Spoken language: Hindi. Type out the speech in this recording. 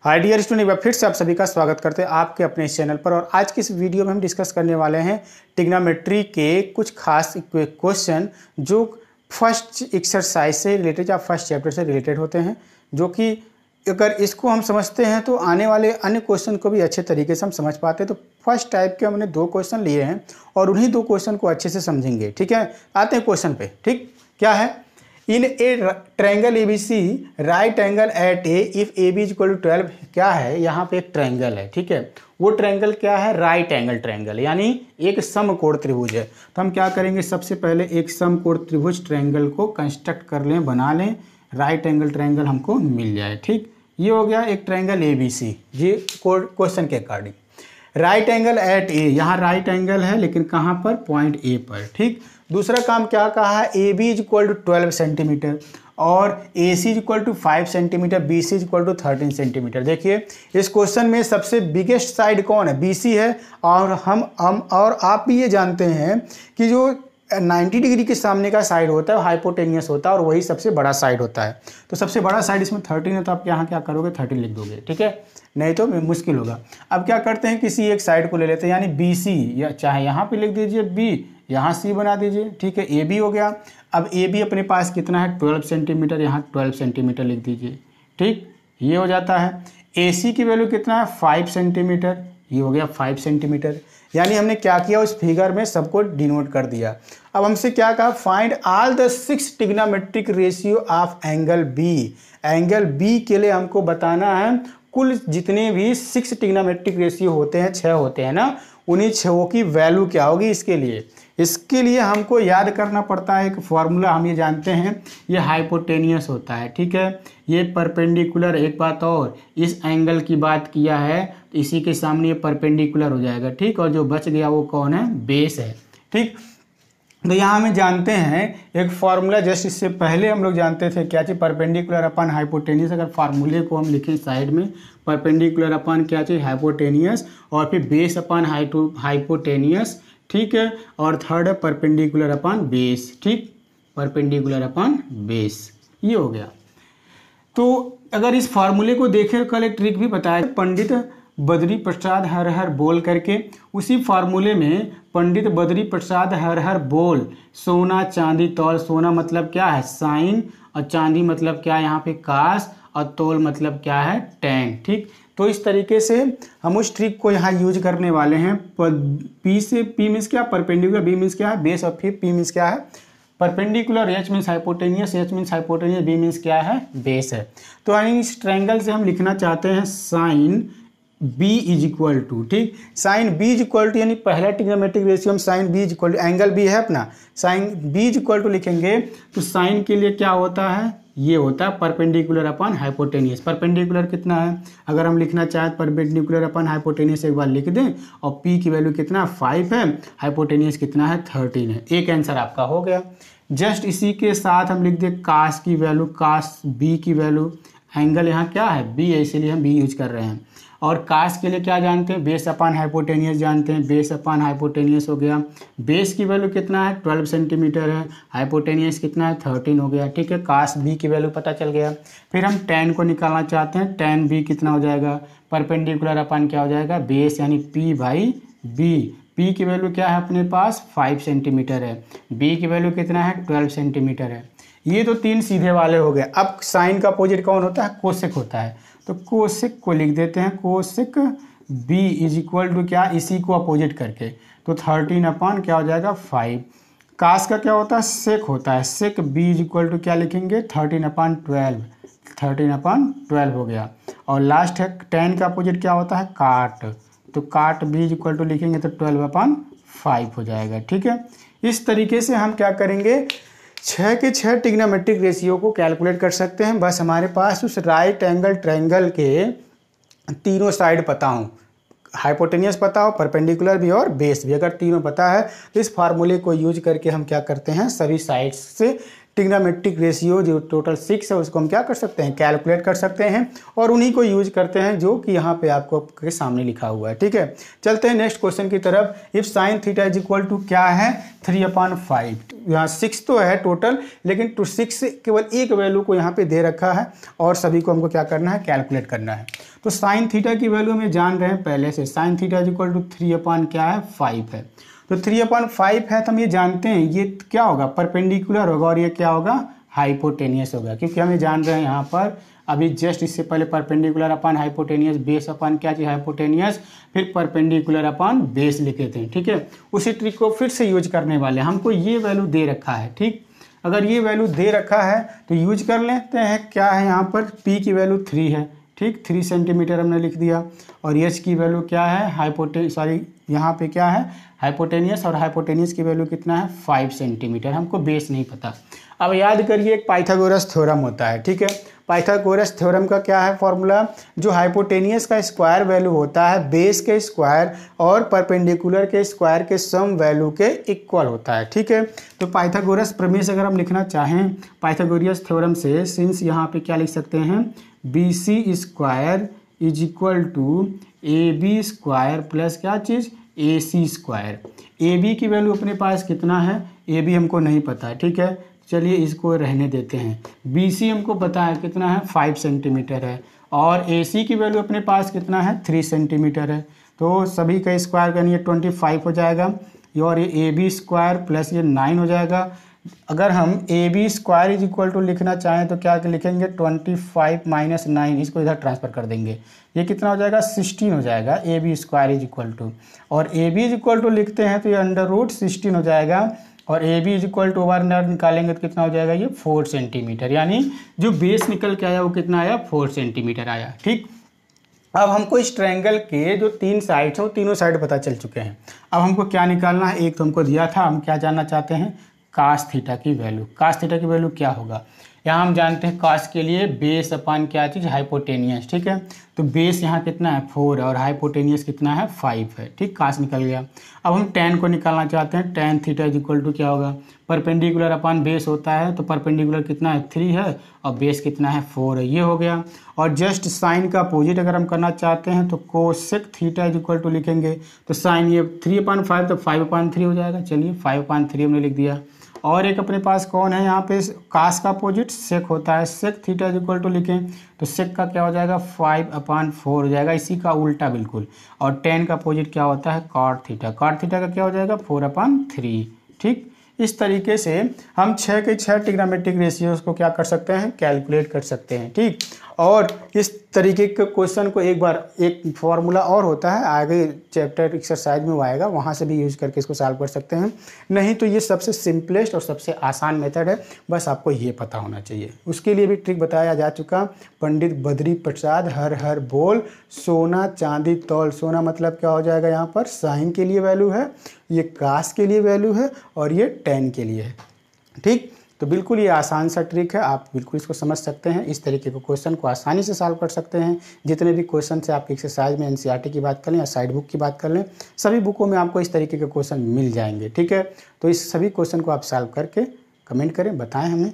हाय डियर स्टूडेंट, एक बार फिर से आप सभी का स्वागत करते हैं आपके अपने इस चैनल पर। और आज की इस वीडियो में हम डिस्कस करने वाले हैं ट्रिग्नोमेट्री के कुछ खास क्वेश्चन जो फर्स्ट एक्सरसाइज से रिलेटेड या फर्स्ट चैप्टर से रिलेटेड होते हैं, जो कि अगर इसको हम समझते हैं तो आने वाले अन्य क्वेश्चन को भी अच्छे तरीके से हम समझ पाते हैं। तो फर्स्ट टाइप के हमने 2 क्वेश्चन लिए हैं और उन्हीं 2 क्वेश्चन को अच्छे से समझेंगे। ठीक है, आते हैं क्वेश्चन पे। ठीक, क्या है? In a triangle ABC right angle at A if A B equal to 12। क्या है? यहाँ पे एक ट्रायंगल है। ठीक है, वो ट्रायंगल क्या है? राइट एंगल ट्रायंगल, यानी एक समकोण त्रिभुज है। तो हम क्या करेंगे, सबसे पहले एक समकोण त्रिभुज ट्रायंगल को कंस्ट्रक्ट कर लें, बना लें, राइट एंगल ट्रायंगल हमको मिल जाए। ठीक, ये हो गया एक ट्रायंगल ABC जी क्वेश्चन के अकॉर्डिंग। राइट एंगल एट ए, यहाँ राइट एंगल है लेकिन कहाँ पर? पॉइंट ए पर। ठीक, दूसरा काम क्या कहा है? A B is equal to 12 centimetre और A C is equal to 5 centimetre, B C is equal to 13 centimetre. देखिए इस क्वेश्चन में सबसे बिगेस्ट साइड कौन है? BC है। और हम और आप भी ये जानते हैं कि जो 90 डिग्री के सामने का साइड होता है हाइपोटेनियस होता है और वही सबसे बड़ा साइड होता है। तो सबसे बड़ा साइड इसमें 13 है, तो आप यहाँ क्या करोगे? 13 लिख दोगे। ठीक है, नहीं तो मुश्किल होगा। अब क्या करते हैं, किसी एक साइड को ले लेते हैं, यानी BC, या चाहे यहाँ पे लिख दीजिए B, यहाँ C बना दीजिए। ठीक है, AB हो गया। अब AB अपने पास कितना है? 12 सेंटीमीटर, यहाँ 12 सेंटीमीटर लिख दीजिए। ठीक, ये हो जाता है। AC की वैल्यू कितना है? 5 सेंटीमीटर, ये हो गया 5 सेंटीमीटर। यानी हमने क्या किया, उस फिगर में सबको डिनोट कर दिया। अब हमसे क्या कहा? Find all the 6 trigonometric ratio of angle B। Angle B के लिए हमको बताना है कुल जितने भी 6 ट्रिग्नोमेट्रिक रेशियो होते हैं, 6 होते हैं ना, उन्हीं 6 की वैल्यू क्या होगी इसके लिए हमको याद करना पड़ता है एक फॉर्मूला। हम ये जानते हैं, ये हाइपोटेनियस होता है। ठीक है, ये परपेंडिकुलर। एक बात और, इस एंगल की बात किया है तो इसी के सामने ये परपेंडिकुलर हो जाएगा। ठीक, और जो बच गया वो कौन है? बेस है। ठीक, तो यहाँ हमें जानते हैं एक फार्मूला, जस्ट इससे पहले हम लोग जानते थे क्या चीज़? Perpendicular upon hypotenuse. अगर फार्मूले को हम लिखें साइड में, परपेंडिकुलर अपन क्या चीज़? हाइपोटेनियस, और फिर बेस अपन हाइपोटेनियस। ठीक है, और थर्ड है परपेंडिकुलर अपन बेस। ठीक, परपेंडिकुलर अपन बेस, ये हो गया। तो अगर इस फार्मूले को देखें, कल एक ट्रिक भी बताया पंडित बद्री प्रसाद हर हर बोल करके, उसी फार्मूले में पंडित बद्री प्रसाद हर हर बोल सोना चांदी तौल। सोना मतलब क्या है? साइन, और चांदी मतलब क्या है? यहाँ पे कास, और तौल मतलब क्या है? टैन। ठीक, तो इस तरीके से हम उस ट्रिक को यहाँ यूज करने वाले हैं। P से P मीन्स क्या? परपेंडिकुलर, B मीन्स क्या है? बेस, और फिर P मीन्स क्या है? Perpendicular, H means hypotenuse, H means hypotenuse, B means क्या है? बेस है। तो यानी इस ट्रायंगल से हम लिखना चाहते हैं sine B is equal to, ठीक, sine B is equal to, यानी पहला ट्रिग्नोमेट्रिक रेशियो हम sine B is equal to, angle B है अपना, sine B is equal to लिखेंगे तो साइन के लिए क्या होता है? ये होता है परपेंडिकुलर अपन हाइपोटेनियस। परपेंडिकुलर कितना है? अगर हम लिखना चाहें परपेंडिकुलर अपन हाइपोटेनियस एक बार लिख दें, और P की वैल्यू कितना? 5 है, हाइपोटेनियस कितना है? 13 है। एक आंसर आपका हो गया। जस्ट इसी के साथ हम लिख दें कास की वैल्यू, कास B की वैल्यू, एंगल यहाँ क्या है? B है, इसीलिए हम B यूज कर रहे हैं। और कास के लिए क्या जानते हैं? बेस अपान हाइपोटेनियस जानते हैं। बेस अपान हाइपोटेनियस हो गया। बेस की वैल्यू कितना है? 12 सेंटीमीटर है। हाइपोटेनियस कितना है? 13 हो गया। ठीक है, कास B की वैल्यू पता चल गया। फिर हम टैन को निकालना चाहते हैं। टैन B कितना हो जाएगा? परपेंडिकुलर अपन क्या हो जाएगा? बेस, यानी P/B। P की वैल्यू क्या है अपने पास? 5 सेंटीमीटर है। B की वैल्यू कितना है? 12 सेंटीमीटर है। ये तो 3 सीधे वाले हो गए। अब साइन का अपोजिट कौन होता है? कोसेक होता है। तो कोसेक को लिख देते हैं, cosec B is equal to क्या? इसी को अपोजिट करके, तो 13 अपान क्या हो जाएगा? 5। कास का क्या होता है? सेक होता है। सेक B इज इक्वल टू क्या लिखेंगे? 13 अपान 12, 13 अपान 12 हो गया। और लास्ट है टैन का अपोजिट क्या होता है? काट, तो काट B इज इक्वल टू लिखेंगे तो 12 अपान 5 हो जाएगा। ठीक है, इस तरीके से हम क्या करेंगे, 6 के 6 ट्रिग्नोमेट्रिक रेशियो को कैलकुलेट कर सकते हैं। बस हमारे पास उस राइट एंगल ट्रायंगल के तीनों साइड पता हो, हाइपोटेनियस पता हो, परपेंडिकुलर भी और बेस भी। अगर तीनों पता है तो इस फार्मूले को यूज करके हम क्या करते हैं, सभी साइड्स से ट्रिग्नोमेट्रिक रेशियो जो टोटल 6 है उसको हम क्या कर सकते हैं, कैलकुलेट कर सकते हैं और उन्हीं को यूज करते हैं जो कि यहाँ पे आपको के सामने लिखा हुआ है। ठीक है, चलते हैं नेक्स्ट क्वेश्चन की तरफ। If sine theta is equal to क्या है 3/5। यहाँ 6 तो है टोटल, लेकिन 6 केवल एक वैल्यू को यहाँ पे दे रखा है और सभी को हमको क्या करना है, कैलकुलेट करना है। तो साइन थीटा की वैल्यू हमें जान रहे हैं पहले से, sine theta is equal to 3/5 है। तो 3/5 है तो हम ये जानते हैं ये क्या होगा, परपेंडिकुलर होगा और ये क्या होगा, हाइपोटेनियस होगा, क्योंकि हमें जान रहे हैं यहाँ पर अभी जस्ट इससे पहले perpendicular upon hypotenuse, base upon क्या चीज़ हाइपोटेनियस, फिर परपेंडिकुलर अपॉन बेस लिखे थे। ठीक है, उसी ट्रिक को फिर से यूज करने वाले हैं। हमको ये वैल्यू दे रखा है, ठीक, अगर ये वैल्यू दे रखा है तो यूज कर लेते हैं। क्या है यहाँ पर, पी की वैल्यू 3 है, ठीक, 3 सेंटीमीटर हमने लिख दिया, और एच की वैल्यू क्या है, यहाँ पे क्या है, हाइपोटेनियस, और हाइपोटेनियस की वैल्यू कितना है 5 सेंटीमीटर, हमको बेस नहीं पता। अब याद करिए एक पाइथागोरस थ्योरम होता है। ठीक है, पाइथागोरस थ्योरम का क्या है फॉर्मूला, जो हाइपोटेनियस का स्क्वायर वैल्यू होता है बेस के स्क्वायर और परपेंडिकुलर के स्क्वायर के सम वैल्यू के इक्वल होता है। ठीक है, तो पाइथागोरस प्रमेय अगर हम लिखना चाहें पाइथागोरस थ्योरम से, सिंस यहाँ पे क्या लिख सकते हैं, BC square is equal to AB square plus क्या चीज़, AC स्क्वायर। AB की वैल्यू अपने पास कितना है, AB हमको नहीं पता है। ठीक है, चलिए इसको रहने देते हैं। BC हमको पता है कितना है, 5 सेंटीमीटर है, और AC की वैल्यू अपने पास कितना है, 3 सेंटीमीटर है। तो सभी का स्क्वायर करनी है 25 हो जाएगा, और ये AB स्क्वायर प्लस ये 9 हो जाएगा। अगर हम AB square is equal to लिखना चाहें तो क्या लिखेंगे, 25 माइनस 9, इसको इधर ट्रांसफर कर देंगे, ये कितना हो जाएगा, 16 हो जाएगा। AB square is equal to, और AB इज इक्वल टू लिखते हैं तो ये √16 हो जाएगा, और AB is equal to over निकालेंगे तो कितना हो जाएगा, ये 4 सेंटीमीटर, यानी जो बेस निकल के आया वो कितना आया, 4 सेंटीमीटर आया। ठीक, अब हमको इस ट्रायंगल के जो 3 साइड्स हैं वो तीनों साइड पता चल चुके हैं। अब हमको क्या निकालना है, एक तो हमको दिया था, हम क्या जानना चाहते हैं, कास थीटा की वैल्यू। कास थीटा की वैल्यू क्या होगा, यहाँ हम जानते हैं कास के लिए बेस अपॉन क्या चीज़, हाइपोटेनियस। ठीक है, तो बेस यहाँ कितना है 4 है और हाइपोटेनियस कितना है 5 है। ठीक, कास निकल गया। अब हम tan को निकालना चाहते हैं, tan theta is equal to क्या होगा, परपेंडिकुलर अपॉन बेस होता है, तो परपेंडिकुलर कितना है 3 है और बेस कितना है 4 है, ये हो गया। और जस्ट साइन का अपोजिट अगर हम करना चाहते हैं तो cosec theta is equal to लिखेंगे, तो साइन ये 3/5 तो 5/3 हो जाएगा। चलिए 5/3 हमने लिख दिया। और एक अपने पास कौन है यहाँ पे, कास का अपोजिट सेक होता है, sec theta is equal to लिखें तो सेक का क्या हो जाएगा, 5/4 हो जाएगा, इसी का उल्टा बिल्कुल। और tan का अपोजिट क्या होता है, कॉट थीटा, कॉट थीटा का क्या हो जाएगा 4/3। ठीक, इस तरीके से हम 6 के 6 ट्रिग्नोमेट्रिक रेशियोज को क्या कर सकते हैं, कैलकुलेट कर सकते हैं। ठीक, और इस तरीके के क्वेश्चन को एक बार, एक फार्मूला और होता है आगे चैप्टर एक्सरसाइज में वो आएगा, वहाँ से भी यूज करके इसको सॉल्व कर सकते हैं। नहीं तो ये सबसे सिंपलेस्ट और सबसे आसान मेथड है, बस आपको ये पता होना चाहिए। उसके लिए भी ट्रिक बताया जा चुका, पंडित बद्री प्रसाद हर हर बोल, सोना चांदी तौल। सोना मतलब क्या हो जाएगा, यहाँ पर साइन के लिए वैल्यू है, ये कास के लिए वैल्यू है, और ये tan के लिए है। ठीक, तो बिल्कुल ये आसान सा ट्रिक है, आप बिल्कुल इसको समझ सकते हैं। इस तरीके के क्वेश्चन को आसानी से सॉल्व कर सकते हैं। जितने भी क्वेश्चन से आप एक्सरसाइज में NCERT की बात कर लें या साइड बुक की बात कर लें, सभी बुकों में आपको इस तरीके के क्वेश्चन मिल जाएंगे। ठीक है, तो इस सभी क्वेश्चन को आप सॉल्व करके कमेंट करें, बताएं हमें।